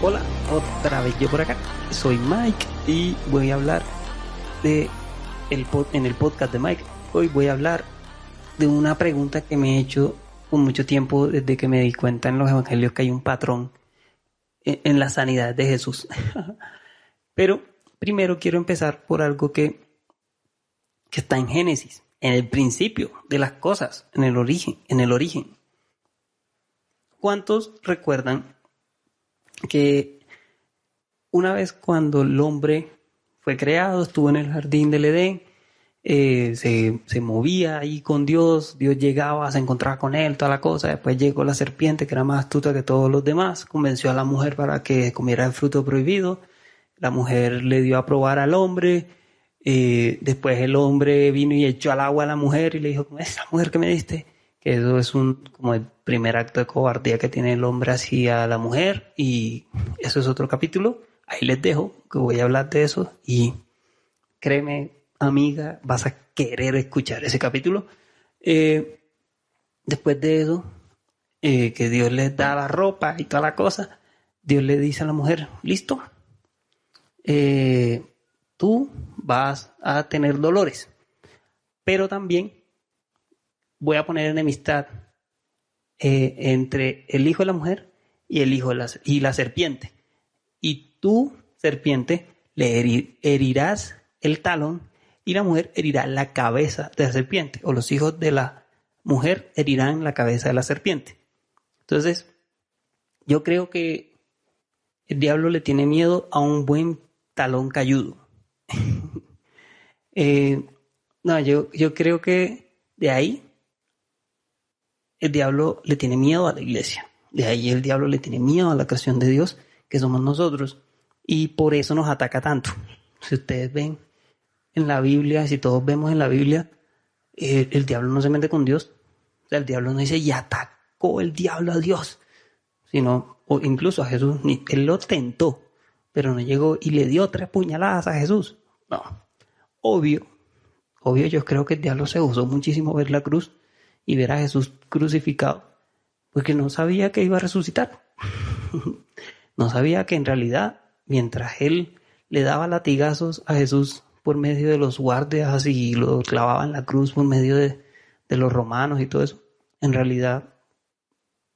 Hola, otra vez yo por acá. Soy Mike y voy a hablar en el podcast de Mike. Hoy voy a hablar de una pregunta que me he hecho por mucho tiempo desde que me di cuenta en los evangelios que hay un patrón en la sanidad de Jesús. Pero primero quiero empezar por algo que está en Génesis, en el principio de las cosas, en el origen. ¿Cuántos recuerdan que una vez cuando el hombre fue creado, estuvo en el jardín del Edén, se movía ahí con Dios llegaba, se encontraba con él, toda la cosa, después llegó la serpiente que era más astuta que todos los demás, convenció a la mujer para que comiera el fruto prohibido, la mujer le dio a probar al hombre, después el hombre vino y echó al agua a la mujer y le dijo, esa mujer que me diste, que eso es como el primer acto de cobardía que tiene el hombre hacia la mujer, y eso es otro capítulo. Ahí les dejo, que voy a hablar de eso, y créeme, amiga, vas a querer escuchar ese capítulo. Después de eso, que Dios les da la ropa y toda la cosa, Dios le dice a la mujer, listo, tú vas a tener dolores, pero también voy a poner enemistad entre el hijo de la mujer y el hijo y la serpiente. Y tú, serpiente, le herirás el talón y la mujer herirá la cabeza de la serpiente. O los hijos de la mujer herirán la cabeza de la serpiente. Entonces, yo creo que el diablo le tiene miedo a un buen talón cayudo. Yo creo que de ahí el diablo le tiene miedo a la iglesia. De ahí el diablo le tiene miedo a la creación de Dios, que somos nosotros. Y por eso nos ataca tanto. Si ustedes ven en la Biblia, si todos vemos en la Biblia, el diablo no se mete con Dios. O sea, el diablo no dice, y atacó el diablo a Dios. Sino, o incluso a Jesús, él lo tentó, pero no llegó y le dio 3 puñaladas a Jesús. No. Obvio, yo creo que el diablo se gozó muchísimo ver la cruz y ver a Jesús crucificado, porque no sabía que iba a resucitar. No sabía que en realidad, mientras él le daba latigazos a Jesús por medio de los guardias y lo clavaban en la cruz por medio de los romanos y todo eso, en realidad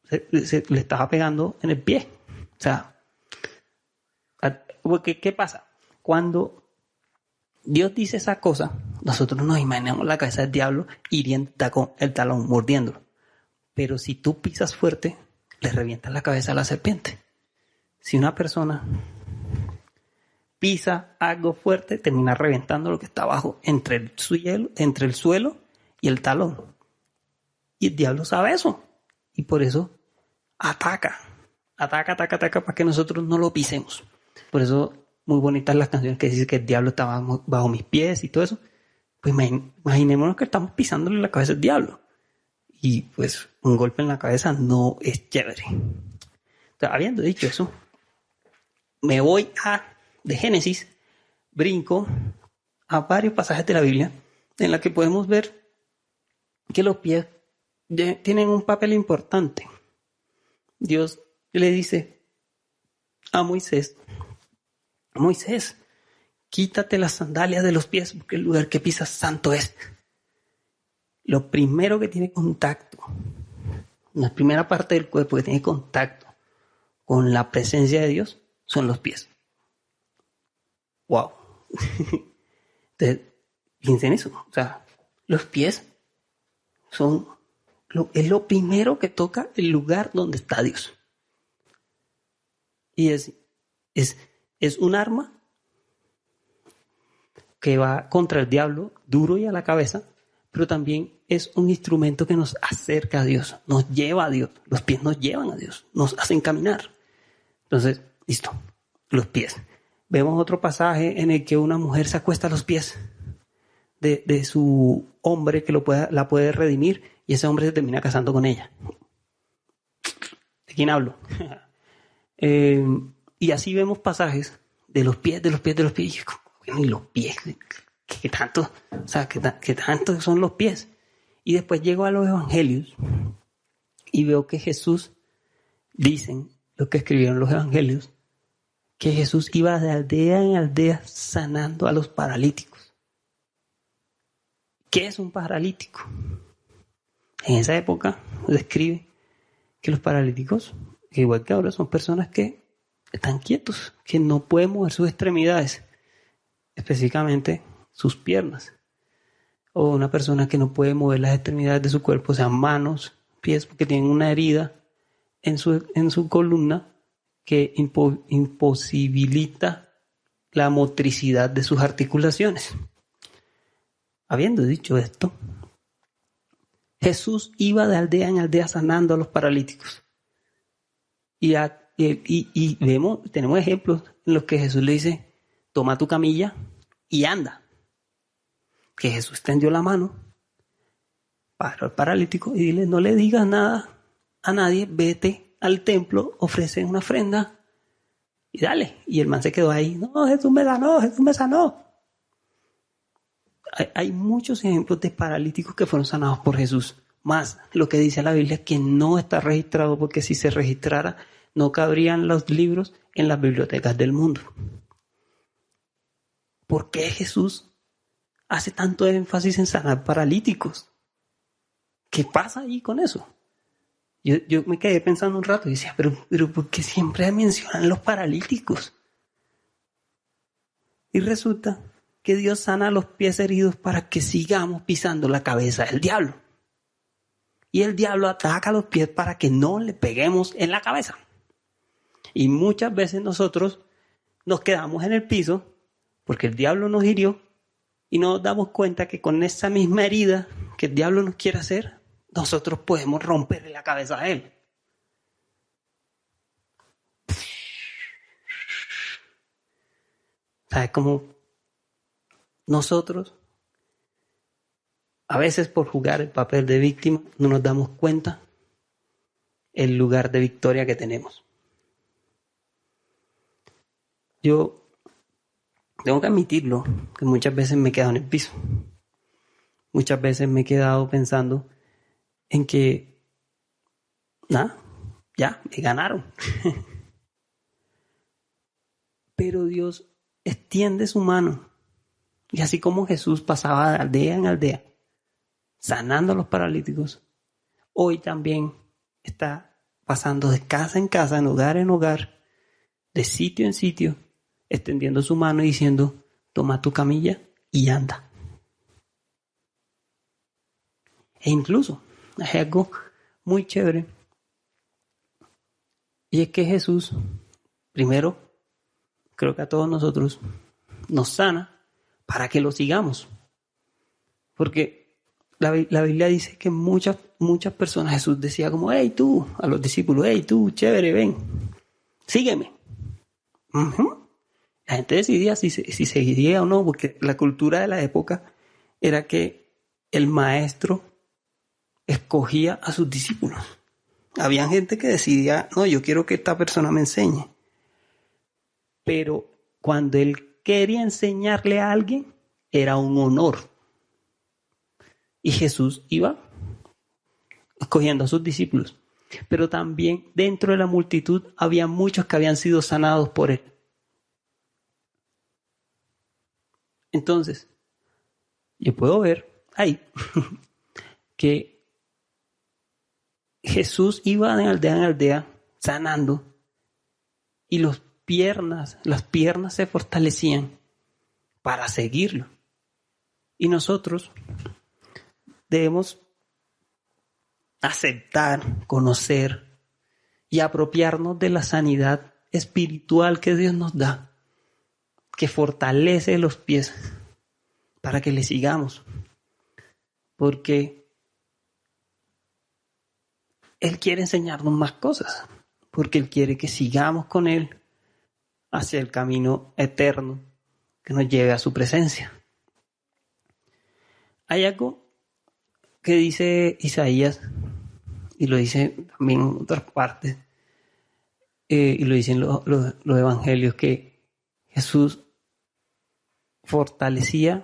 se le estaba pegando en el pie. O sea, ¿qué pasa? Cuando Dios dice esa cosa, nosotros nos imaginamos la cabeza del diablo hiriendo el talón, mordiéndolo. Pero si tú pisas fuerte, le revientas la cabeza a la serpiente. Si una persona pisa algo fuerte, termina reventando lo que está abajo entre el suelo y el talón. Y el diablo sabe eso. Y por eso ataca para que nosotros no lo pisemos. Por eso muy bonitas las canciones que dicen que el diablo está bajo mis pies y todo eso. Pues imaginémonos que estamos pisándole la cabeza al diablo. Y pues un golpe en la cabeza no es chévere. Entonces, habiendo dicho eso, me voy de Génesis, brinco a varios pasajes de la Biblia en la que podemos ver que los pies tienen un papel importante. Dios le dice a Moisés, quítate las sandalias de los pies porque el lugar que pisas santo es. Lo primero que tiene contacto, la primera parte del cuerpo que tiene contacto con la presencia de Dios son los pies. ¡Wow! Entonces, piensen en eso. O sea, los pies es lo primero que toca el lugar donde está Dios. Y es un arma que va contra el diablo, duro y a la cabeza, pero también es un instrumento que nos acerca a Dios, nos lleva a Dios. Los pies nos llevan a Dios, nos hacen caminar. Entonces, listo, los pies. Vemos otro pasaje en el que una mujer se acuesta a los pies de su hombre que la puede redimir y ese hombre se termina casando con ella. ¿De quién hablo? Y así vemos pasajes de los pies. Y los pies, ¿qué tanto? O sea, ¿qué tanto son los pies? Y después llego a los evangelios y veo que Jesús, dicen los que escribieron los evangelios, que Jesús iba de aldea en aldea sanando a los paralíticos. ¿Qué es un paralítico? En esa época describe que los paralíticos, igual que ahora, son personas que están quietos, que no pueden mover sus extremidades, específicamente sus piernas. O una persona que no puede mover las extremidades de su cuerpo, o sea, manos, pies, porque tienen una herida en su columna que imposibilita la motricidad de sus articulaciones. Habiendo dicho esto, Jesús iba de aldea en aldea sanando a los paralíticos. Y tenemos ejemplos en los que Jesús le dice, toma tu camilla y anda. Que Jesús tendió la mano para el paralítico y dile, no le digas nada a nadie, vete al templo, ofrece una ofrenda y dale. Y el man se quedó ahí, no, Jesús me sanó, Jesús me sanó. Hay muchos ejemplos de paralíticos que fueron sanados por Jesús. Más lo que dice la Biblia es que no está registrado, porque si se registrara no cabrían los libros en las bibliotecas del mundo. ¿Por qué Jesús hace tanto énfasis en sanar paralíticos? ¿Qué pasa ahí con eso? Yo me quedé pensando un rato y decía, pero ¿por qué siempre mencionan los paralíticos? Y resulta que Dios sana los pies heridos para que sigamos pisando la cabeza del diablo. Y el diablo ataca los pies para que no le peguemos en la cabeza. Y muchas veces nosotros nos quedamos en el piso porque el diablo nos hirió y no nos damos cuenta que con esa misma herida que el diablo nos quiere hacer, nosotros podemos romperle la cabeza a él. ¿Sabes cómo? Nosotros, a veces por jugar el papel de víctima, no nos damos cuenta el lugar de victoria que tenemos. Yo tengo que admitirlo, que muchas veces me he quedado en el piso. Muchas veces me he quedado pensando en que, ya, me ganaron. Pero Dios extiende su mano. Y así como Jesús pasaba de aldea en aldea, sanando a los paralíticos, hoy también está pasando de casa en casa, en hogar, de sitio en sitio, extendiendo su mano y diciendo, toma tu camilla y anda. E incluso hay algo muy chévere, y es que Jesús, primero, creo que a todos nosotros, nos sana para que lo sigamos. Porque la Biblia dice que muchas personas, Jesús decía como, hey tú, a los discípulos, hey tú, chévere, ven, sígueme. La gente decidía si seguiría o no, porque la cultura de la época era que el maestro escogía a sus discípulos. Había gente que decidía, no, yo quiero que esta persona me enseñe. Pero cuando él quería enseñarle a alguien, era un honor. Y Jesús iba escogiendo a sus discípulos. Pero también dentro de la multitud había muchos que habían sido sanados por él. Entonces, yo puedo ver ahí que Jesús iba de aldea en aldea sanando y las piernas se fortalecían para seguirlo. Y nosotros debemos aceptar, conocer y apropiarnos de la sanidad espiritual que Dios nos da, que fortalece los pies para que le sigamos. Porque Él quiere enseñarnos más cosas, porque Él quiere que sigamos con Él hacia el camino eterno que nos lleve a su presencia. Hay algo que dice Isaías, y lo dice también en otras partes, y lo dicen los evangelios, que Jesús fortalece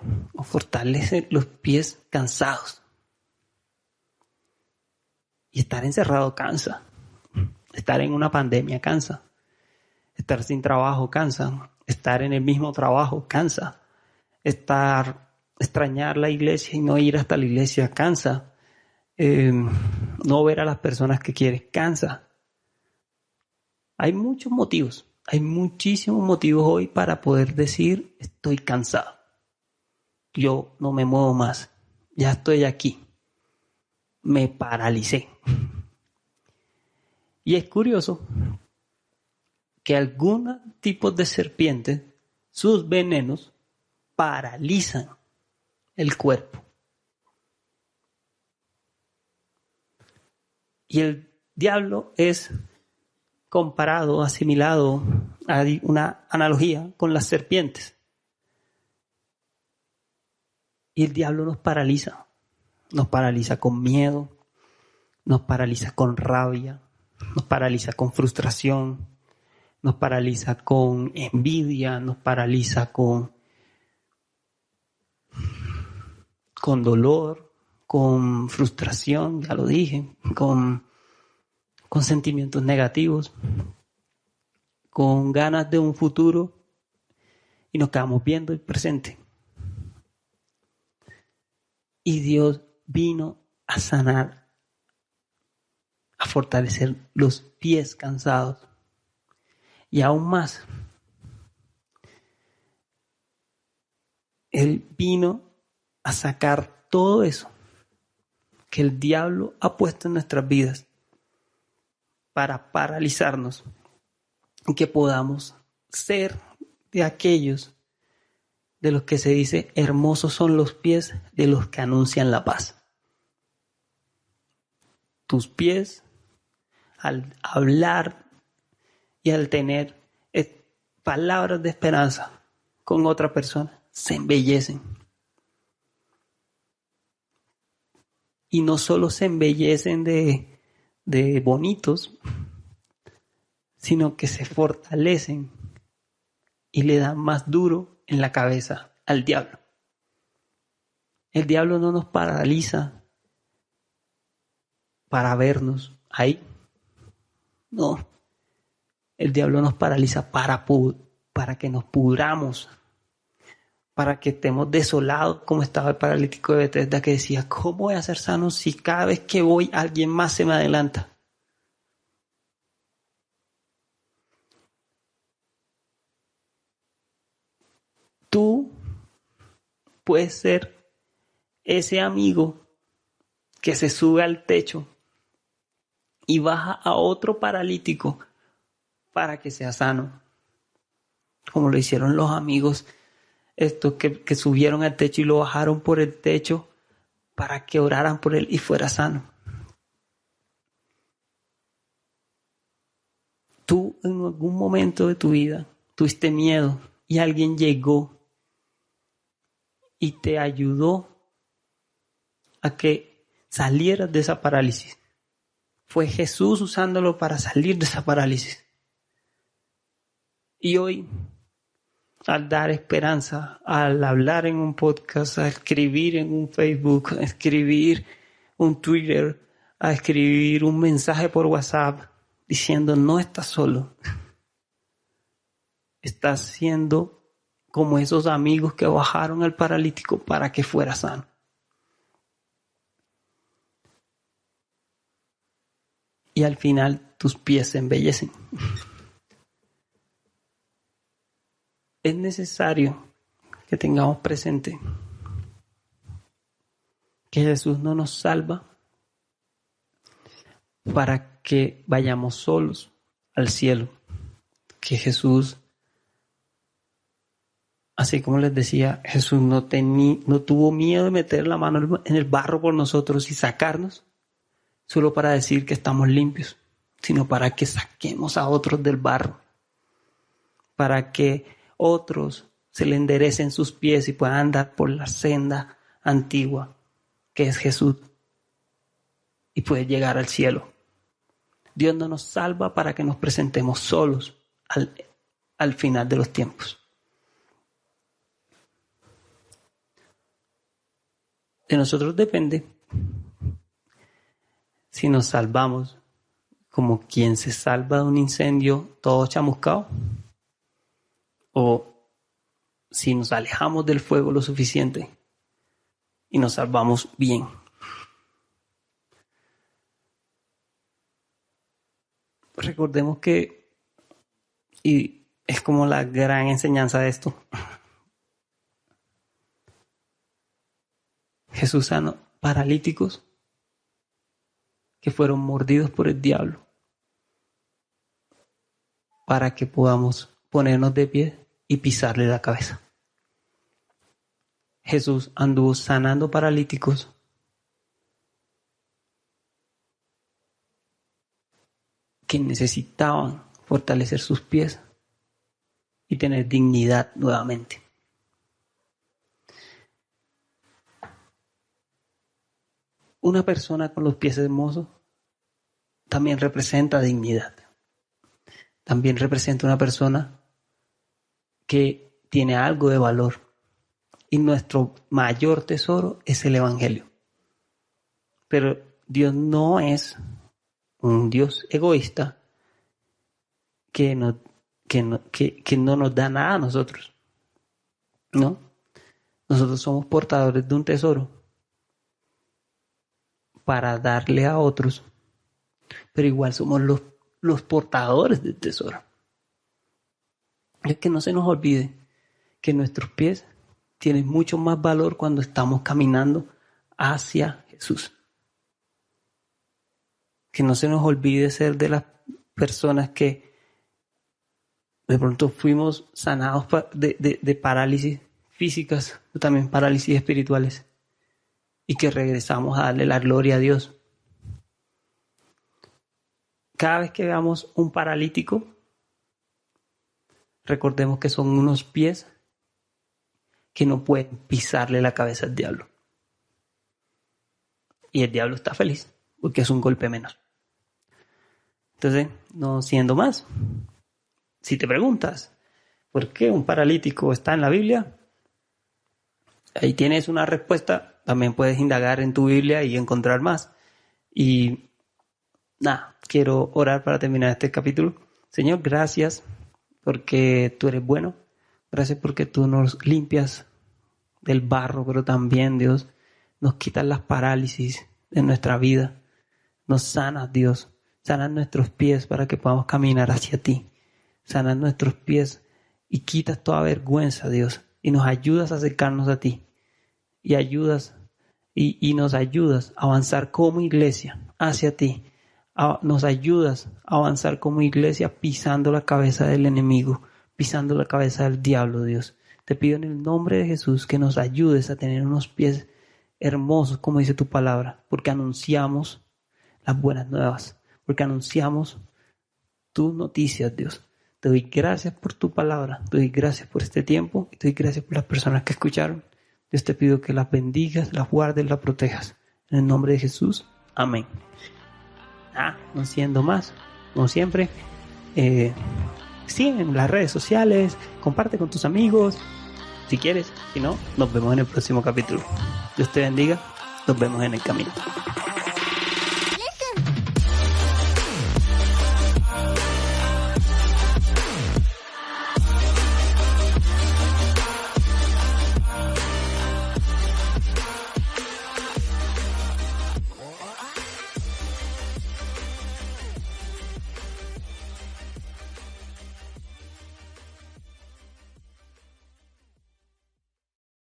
los pies cansados. Y estar encerrado cansa. Estar en una pandemia cansa. Estar sin trabajo cansa. Estar en el mismo trabajo cansa. Extrañar la iglesia y no ir hasta la iglesia cansa. No ver a las personas que quieres cansa. Hay muchos motivos. Hay muchísimos motivos hoy para poder decir estoy cansado. Yo no me muevo más. Ya estoy aquí. Me paralicé. Y es curioso que algunos tipos de serpientes, sus venenos, paralizan el cuerpo. Y el diablo es comparado, asimilado a una analogía con las serpientes. Y el diablo nos paraliza con miedo, nos paraliza con rabia, nos paraliza con frustración, nos paraliza con envidia, nos paraliza con dolor, con frustración, ya lo dije, con sentimientos negativos, con ganas de un futuro y nos quedamos viendo el presente. Y Dios vino a sanar, a fortalecer los pies cansados. Y aún más, Él vino a sacar todo eso que el diablo ha puesto en nuestras vidas para paralizarnos y que podamos ser de aquellos de los que se dice hermosos son los pies de los que anuncian la paz. Tus pies, al hablar y al tener palabras de esperanza con otra persona, se embellecen. Y no solo se embellecen de bonitos, sino que se fortalecen y le dan más duro en la cabeza al diablo. El diablo no nos paraliza para vernos ahí. No. El diablo nos paraliza para que nos pudramos, para que estemos desolados, como estaba el paralítico de Betesda que decía, ¿cómo voy a ser sano si cada vez que voy alguien más se me adelanta? Tú puedes ser ese amigo que se sube al techo y baja a otro paralítico para que sea sano, como lo hicieron los amigos estos que subieron al techo y lo bajaron por el techo para que oraran por él y fuera sano. Tú en algún momento de tu vida tuviste miedo y alguien llegó y te ayudó a que salieras de esa parálisis. Fue Jesús usándolo para salir de esa parálisis. Y hoy, al dar esperanza, al hablar en un podcast, a escribir en un Facebook, a escribir un Twitter, a escribir un mensaje por WhatsApp diciendo no estás solo. Estás siendo como esos amigos que bajaron al paralítico para que fuera sano. Y al final tus pies se embellecen. Es necesario que tengamos presente que Jesús no nos salva para que vayamos solos al cielo. Que Jesús, así como les decía, Jesús no tuvo miedo de meter la mano en el barro por nosotros y sacarnos solo para decir que estamos limpios, sino para que saquemos a otros del barro, para que otros se le enderecen sus pies y puedan andar por la senda antigua que es Jesús y puede llegar al cielo. Dios no nos salva para que nos presentemos solos al final de los tiempos. De nosotros depende si nos salvamos como quien se salva de un incendio todo chamuscado, o si nos alejamos del fuego lo suficiente y nos salvamos bien. Recordemos que, y es como la gran enseñanza de esto, Jesús sanó paralíticos que fueron mordidos por el diablo para que podamos ponernos de pie y pisarle la cabeza. Jesús anduvo sanando paralíticos que necesitaban fortalecer sus pies y tener dignidad nuevamente. Una persona con los pies hermosos también representa dignidad. También representa una persona que tiene algo de valor. Y nuestro mayor tesoro es el Evangelio. Pero Dios no es un Dios egoísta que no nos da nada a nosotros. ¿No? Nosotros somos portadores de un tesoro para darle a otros, pero igual somos los portadores del tesoro. Es que no se nos olvide que nuestros pies tienen mucho más valor cuando estamos caminando hacia Jesús. Que no se nos olvide ser de las personas que de pronto fuimos sanados de parálisis físicas, pero también parálisis espirituales, y que regresamos a darle la gloria a Dios. Cada vez que veamos un paralítico, recordemos que son unos pies que no pueden pisarle la cabeza al diablo. Y el diablo está feliz, porque es un golpe menos. Entonces, no siendo más, si te preguntas por qué un paralítico está en la Biblia, ahí tienes una respuesta. También puedes indagar en tu Biblia y encontrar más. Y nada, quiero orar para terminar este capítulo. Señor, gracias porque tú eres bueno. Gracias porque tú nos limpias del barro, pero también, Dios, nos quitas las parálisis de nuestra vida. Nos sanas, Dios. Sanas nuestros pies para que podamos caminar hacia ti. Sanas nuestros pies y quitas toda vergüenza, Dios. Y nos ayudas a acercarnos a ti. Y nos ayudas a avanzar como iglesia hacia ti. Nos ayudas a avanzar como iglesia pisando la cabeza del enemigo, pisando la cabeza del diablo, Dios. Te pido en el nombre de Jesús que nos ayudes a tener unos pies hermosos, como dice tu palabra, porque anunciamos las buenas nuevas, porque anunciamos tus noticias, Dios. Te doy gracias por tu palabra, te doy gracias por este tiempo y te doy gracias por las personas que escucharon. Dios, te pido que las bendigas, las guardes, las protejas. En el nombre de Jesús. Amén. No siendo más, como siempre, sígueme en las redes sociales, comparte con tus amigos, si quieres. Si no, nos vemos en el próximo capítulo. Dios te bendiga. Nos vemos en el camino.